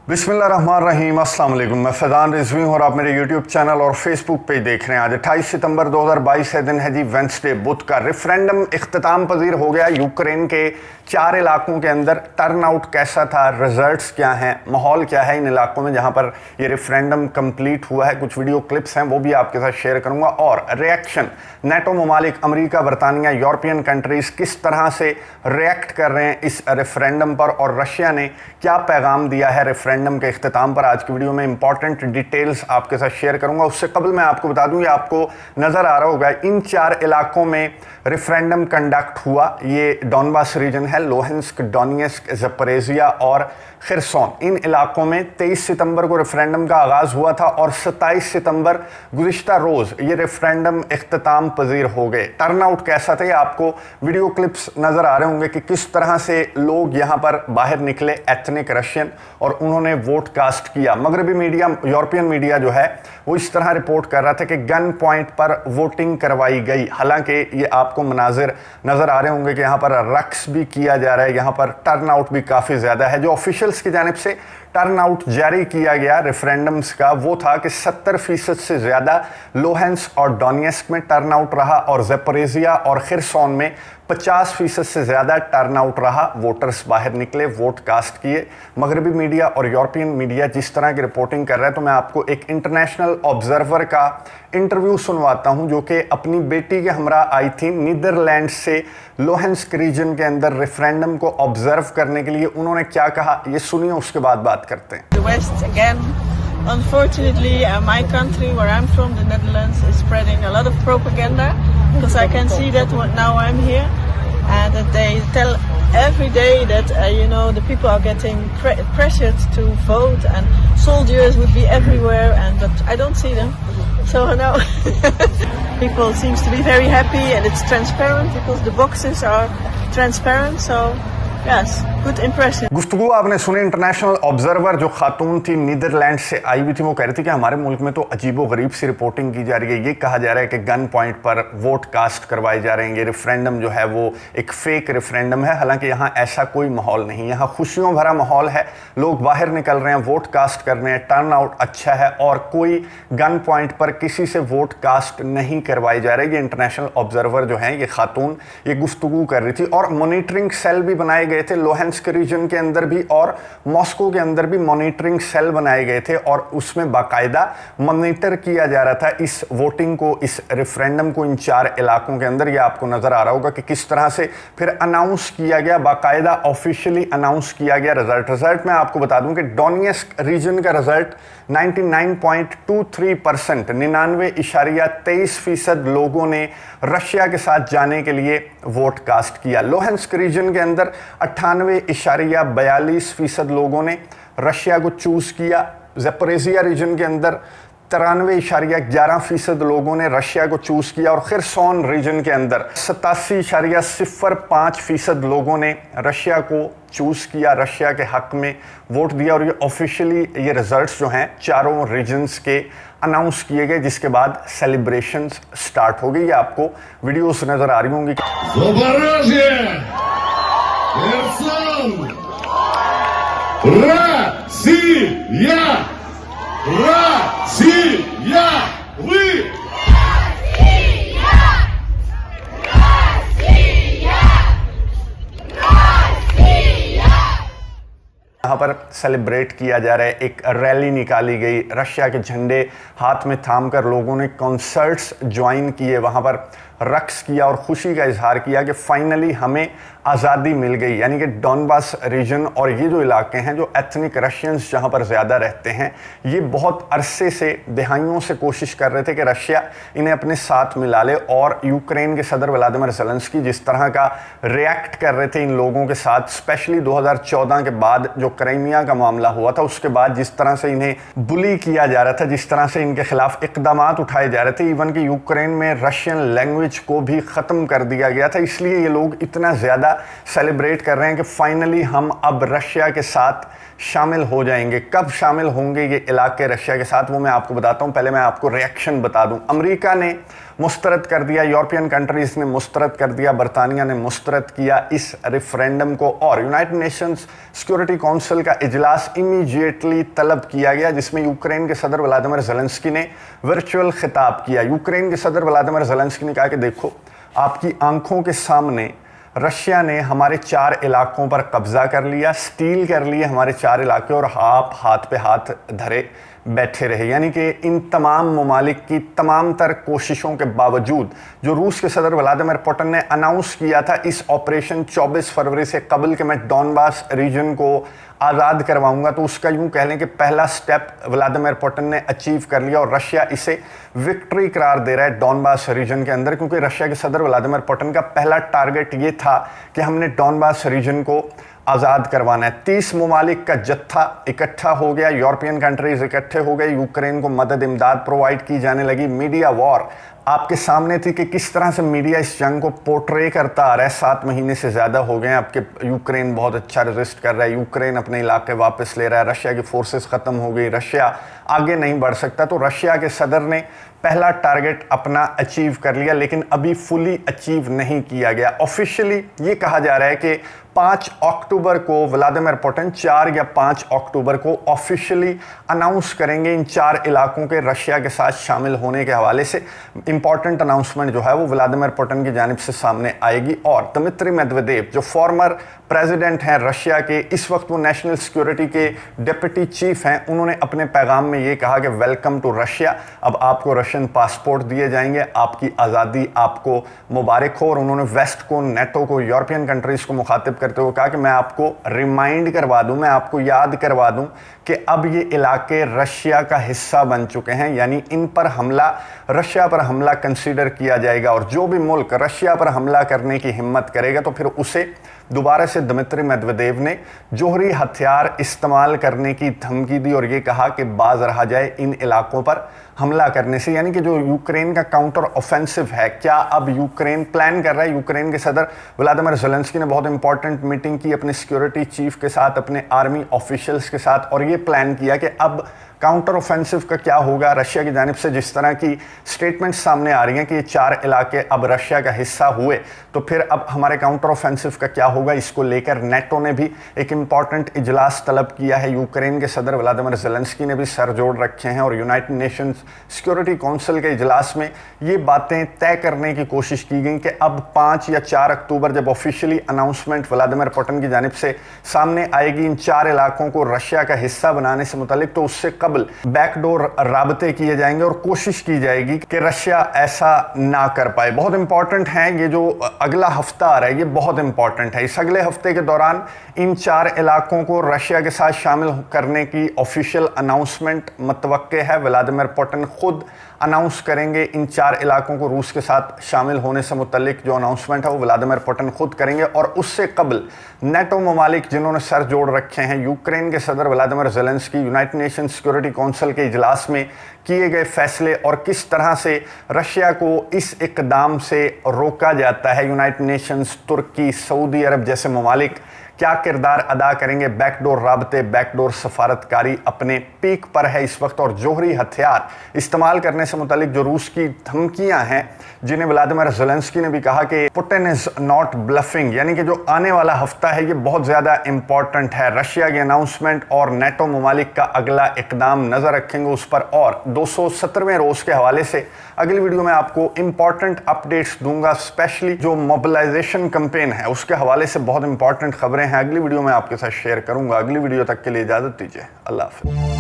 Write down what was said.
बिस्मिल्लाहिर्रहमानिर्रहीम, अस्सलाम वालेकुम। मैं फैज़ान रिजवी हूँ और आप मेरे यूट्यूब चैनल और फेसबुक पेज देख रहे हैं। आज 28 सितंबर 2022 है, दिन है जी वेंसडे, बुध का। रेफरेंडम इख्तिताम पजीर हो गया। यूक्रेन के 4 इलाकों के अंदर टर्नआउट कैसा था, रिजल्ट्स क्या हैं, माहौल क्या है इन इलाकों में जहाँ पर ये रेफरेंडम कंप्लीट हुआ है। कुछ वीडियो क्लिप्स हैं वो भी आपके साथ शेयर करूँगा, और रिएक्शन नेटो ममालिक, अमरीका, बरतानिया, यूरोपियन कंट्रीज़ किस तरह से रिएक्ट कर रहे हैं इस रेफरेंडम पर, और रशिया ने क्या पैगाम दिया है रेफरेंडम के इख्तिताम पर। आज की वीडियो में इंपॉर्टेंट डिटेल्स आपके साथ शेयर करूंगा। उससे कबल मैं आपको बता दूं, ये आपको नज़र आ रहा होगा, इन 4 इलाकों में रेफरेंडम कंडक्ट हुआ। ये डॉनबास रीजन है, लोहेंस्क, डोनेत्स्क, ज़पोरिज़िया और खिरसोन। इन इलाकों में 23 सितंबर को रेफरेंडम का आगाज़ हुआ था और 27 सितंबर गुज़िश्ता रोज़ ये रेफरेंडम इख्तिताम पजीर हो गए। टर्नआउट कैसा था, ये आपको वीडियो क्लिप्स नज़र आ रहे होंगे कि किस तरह से लोग यहाँ पर बाहर निकले, एथनिक रशियन, और उन्होंने वोट कास्ट किया। मगरबी मीडिया, यूरोपियन मीडिया जो है वो इस तरह रिपोर्ट कर रहा था कि गन पॉइंट पर वोटिंग करवाई गई। हालांकि ये आपको मनाजिर नज़र आ रहे होंगे कि यहाँ पर रक्स भी किया जा रहा है, यहाँ पर टर्नआउट भी काफ़ी ज़्यादा है। जो ऑफिशियल्स की जानिब से टर्नआउट जारी किया गया रेफरेंडम्स का, वो था कि 70% से ज़्यादा लोहेंस्क और डोनेत्स्क में टर्नआउट रहा, और ज़पोरिज़िया और खिरसोन में 50% से ज़्यादा टर्नआउट रहा। वोटर्स बाहर निकले, वोट कास्ट किए। मगरबी मीडिया और यूरोपियन मीडिया जिस तरह की रिपोर्टिंग कर रहा है, तो मैं आपको एक इंटरनेशनल ऑब्जर्वर का इंटरव्यू सुनवाता हूं, जो कि अपनी बेटी के हमरा आई थी नीदरलैंड से लोहेंस्क रीजन के अंदर रेफरेंडम को ऑब्जर्व करने के लिए। उन्होंने क्या कहा, ये सुनिए, उसके बाद बात करते हैं। Unfortunately, my country, where I'm from, the Netherlands, is spreading a lot of propaganda, because I can see that now I'm here, and that they tell every day that the people are getting pressured to vote, and soldiers would be everywhere, but I don't see them. So now people seems to be very happy, and it's transparent because the boxes are transparent. So yes, good impression. गुफ्तगू आपने सुनी। International observer जो खातून थी, Netherlands से आई हुई थी, वो कह रही थी कि हमारे मुल्क में तो अजीबो गरीब सी रिपोर्टिंग की जा रही है। ये कहा जा रहा है कि गन पॉइंट पर वोट कास्ट करवाए जा रहे हैं, ये रेफरेंडम जो है वो एक फेक रेफरेंडम है। हालांकि यहाँ ऐसा कोई माहौल नहीं, यहाँ खुशियों भरा माहौल है। लोग बाहर निकल रहे हैं, वोट कास्ट कर रहे हैं, टर्न आउट अच्छा है, और कोई गन पॉइंट पर किसी से वोट कास्ट नहीं करवाए जा रहे। ये इंटरनेशनल ऑब्जर्वर जो है, ये खातून, ये गुफ्तगू कर रही थी। और मॉनिटरिंग सेल भी बनाए गए थे लोहेंस्क रीजन के अंदर भी, और मॉस्को के अंदर भी मॉनिटरिंग सेल बनाए गए थे, और उसमें बाकायदा मॉनिटर किया जा रहा था इस वोटिंग को, इस रेफरेंडम को, इन 4 इलाकों के अंदर। ये आपको नजर आ रहा होगा कि किस तरह से फिर अनाउंस किया गया, बाकायदा ऑफिशियली अनाउंस किया गया रिजल्ट मैं आपको बता दूं कि डोनेत्स्क रीजन का रिजल्ट 99.23%, 99.23% लोगों ने रशिया के साथ जाने के लिए वोट कास्ट किया। लोहेंस्क रीजन के अंदर 98.42% लोगों ने रशिया को चूज किया। ज़पोरिज़िया रीजन के अंदर 93.11% लोगों ने रशिया को चूज किया, और खिरसोन रीजन के अंदर 87.05% लोगों ने रशिया को चूज किया, रशिया के हक में वोट दिया। और ये ऑफिशियली ये रिजल्ट्स जो हैं 4 रीजन्स के अनाउंस किए गए, जिसके बाद सेलिब्रेशंस स्टार्ट हो गई। ये आपको वीडियोस नजर आ रही होंगी। यहाँ पर सेलिब्रेट किया जा रहा है, एक रैली निकाली गई, रशिया के झंडे हाथ में थामकर लोगों ने कॉन्सर्ट्स ज्वाइन किए, वहाँ पर रक्स किया और खुशी का इजहार किया कि फाइनली हमें आज़ादी मिल गई। यानी कि डॉनबास रीजन और ये जो इलाके हैं, जो एथनिक रशियंस जहाँ पर ज़्यादा रहते हैं, ये बहुत अरसे से, दहाइयों से कोशिश कर रहे थे कि रशिया इन्हें अपने साथ मिला ले। और यूक्रेन के सदर व्लादिमीर ज़ेलेंस्की जिस तरह का रिएक्ट कर रहे थे इन लोगों के साथ, स्पेशली 2014 के बाद जो क्राइमिया का मामला हुआ था, उसके बाद जिस तरह से इन्हें बुली किया जा रहा था, जिस तरह से इनके खिलाफ इकदाम उठाए जा रहे थे, इवन कि यूक्रेन में रशियन लैंग्वेज को भी ख़त्म कर दिया गया था। इसलिए ये लोग इतना ज़्यादा सेलिब्रेट कर रहे हैं कि फाइनली हम अब रशिया के साथ शामिल हो जाएंगे। कब शामिल होंगे ये इलाके रशिया के साथ, वो मैं आपको बताता हूँ। पहले मैं आपको रिएक्शन बता दूँ। अमेरिका ने मुस्तरद कर दिया, यूरोपियन कंट्रीज ने मुस्तरद कर दिया, बरतानिया ने मुस्तरद किया इस रेफरेंडम को, और यूनाइटेड नेशंस सिक्योरिटी काउंसिल का इजलास इमीडिएटली तलब किया गया, जिसमें यूक्रेन के सदर व्लादिमीर ज़ेलेंस्की ने वर्चुअल खिताब किया। यूक्रेन के सदर व्लादिमीर ज़ेलेंस्की ने कहा कि देखो, आपकी आंखों के सामने रशिया ने हमारे 4 इलाकों पर कब्जा कर लिया, स्टील कर लिए हमारे 4 इलाके, और आप हाथ पे हाथ धरे बैठे रहे। यानी कि इन तमाम ममालिक की तमाम तर कोशिशों के बावजूद जो रूस के सदर व्लादिमीर पुतिन ने अनाउंस किया था इस ऑपरेशन 24 फरवरी से कबल के मैं डॉनबास रीजन को आज़ाद करवाऊंगा, तो उसका यूं कह लें कि पहला स्टेप व्लादिमीर पुतिन ने अचीव कर लिया, और रशिया इसे विक्ट्री करार दे रहा है डॉनबास रीजन के अंदर, क्योंकि रशिया के सदर व्लादिमीर पुतिन का पहला टारगेट ये था कि हमने डॉनबास रीजन को आज़ाद करवाना है। 30 ममालिक का जत्था इकट्ठा हो गया, यूरोपियन कंट्रीज इकट्ठे हो गए, यूक्रेन को मदद इमदाद प्रोवाइड की जाने लगी। मीडिया वॉर आपके सामने थी कि किस तरह से मीडिया इस जंग को पोर्ट्रे करता आ रहा है। 7 महीने से ज़्यादा हो गए हैं, आपके यूक्रेन बहुत अच्छा रेजिस्ट कर रहा है, यूक्रेन अपने इलाके वापस ले रहा है, रशिया की फोर्सेस ख़त्म हो गई, रशिया आगे नहीं बढ़ सकता। तो रशिया के सदर ने पहला टारगेट अपना अचीव कर लिया, लेकिन अभी फुली अचीव नहीं किया गया। ऑफिशियली ये कहा जा रहा है कि 5 अक्टूबर को व्लादिमीर पुतिन 4 या 5 अक्टूबर को ऑफिशियली अनाउंस करेंगे इन 4 इलाकों के रशिया के साथ शामिल होने के हवाले से। इंपॉर्टेंट अनाउंसमेंट जो है वो व्लादिमीर पुतिन की जानिब से सामने आएगी। और दिमित्री मेदवेदेव जो फॉर्मर प्रेसिडेंट हैं रशिया के, इस वक्त वो नेशनल सिक्योरिटी के डिप्टी चीफ हैं, उन्होंने अपने पैगाम में ये कहा कि वेलकम टू रशिया, अब आपको रशियन पासपोर्ट दिए जाएंगे, आपकी आज़ादी आपको मुबारक हो। और उन्होंने वेस्ट को, नेटो को, यूरोपियन कंट्रीज़ को मुखातिब करते हुए कहा कि मैं आपको रिमाइंड करवा दूं, मैं आपको याद करवा दूं कि अब ये इलाके रशिया का हिस्सा बन चुके हैं, यानी इन पर हमला, रशिया पर हमला कंसीडर किया जाएगा, और जो भी मुल्क रशिया पर हमला करने की हिम्मत करेगा तो फिर उसे दोबारा से दिमित्री मेदवेदेव ने जोहरी हथियार इस्तेमाल करने की धमकी दी, और ये कहा कि बाज रहा जाए इन इलाकों पर हमला करने से। यानी कि जो यूक्रेन का काउंटर ऑफेंसिव है, क्या अब यूक्रेन प्लान कर रहा है। यूक्रेन के सदर व्लादिमीर ज़ेलेंस्की ने बहुत इंपॉर्टेंट मीटिंग की अपने सिक्योरिटी चीफ के साथ, अपने आर्मी ऑफिशियल्स के साथ, और ये प्लान किया कि अब काउंटर ऑफेंसिव का क्या होगा। रशिया की जानिब से जिस तरह की स्टेटमेंट सामने आ रही हैं कि ये 4 इलाके अब रशिया का हिस्सा हुए, तो फिर अब हमारे काउंटर ऑफेंसिव का क्या होगा। इसको लेकर नेटो ने भी एक इम्पॉर्टेंट इजलास तलब किया है। यूक्रेन के सदर व्लादिमीर ज़ेलेंस्की ने भी सर जोड़ रखे हैं, और यूनाइटेड नेशंस सिक्योरिटी काउंसिल के इजलास में ये बातें तय करने की कोशिश की गई कि अब 5 या 4 अक्टूबर जब ऑफिशियली अनाउंसमेंट व्लादिमीर पुतिन की जानिब से सामने आएगी इन 4 इलाकों को रशिया का हिस्सा बनाने से मुतालिक, तो उससे बैकडोर राबते किए जाएंगे और कोशिश की जाएगी कि रशिया ऐसा ना कर पाए। बहुत इंपॉर्टेंट है ये जो अगला हफ्ता आ रहा है, ये बहुत इंपॉर्टेंट है। इस अगले हफ्ते के दौरान इन 4 इलाकों को रशिया के साथ शामिल करने की ऑफिशियल अनाउंसमेंट मतवक्के है। व्लादिमीर पुतिन खुद अनाउंस करेंगे इन 4 इलाकों को रूस के साथ शामिल होने से मुतल्लिक जो अनाउंसमेंट है वो व्लादिमीर पुतिन खुद करेंगे। और उससे कबल नेटो ममालिक जिन्होंने सर जोड़ रखे हैं, यूक्रेन के सदर Vladimir Zelensky United nation security council के इजलास में किए गए फैसले और किस तरह से रशिया को इस इकदाम से रोका जाता है, यूनाइटेड नेशंस, तुर्की, सऊदी अरब जैसे ममालिक क्या किरदार अदा करेंगे। बैकडोर राबते, बैकडोर सफारतकारी अपने पीक पर है इस वक्त, और जोहरी हथियार इस्तेमाल करने से मुतालिक जो रूस की धमकियां हैं, जिन्हें व्लादिमीर ज़ेलेंस्की ने भी कहा कि पुतिन इज नॉट ब्लफिंग, यानी कि जो आने वाला हफ्ता है ये बहुत ज़्यादा इंपॉर्टेंट है। रशिया की अनाउंसमेंट और नेटो ममालिक का अगला इकदाम नज़र रखेंगे उस पर। और 270वें रोज़ के हवाले से अगली वीडियो में आपको इंपॉर्टेंट अपडेट्स दूंगा, स्पेशली जो मोबिलाइजेशन कैंपेन है उसके हवाले से बहुत इंपॉर्टेंट खबरें हैं, अगली वीडियो में आपके साथ शेयर करूंगा। अगली वीडियो तक के लिए इजाज़त दीजिए, अल्लाह हाफ़िज़।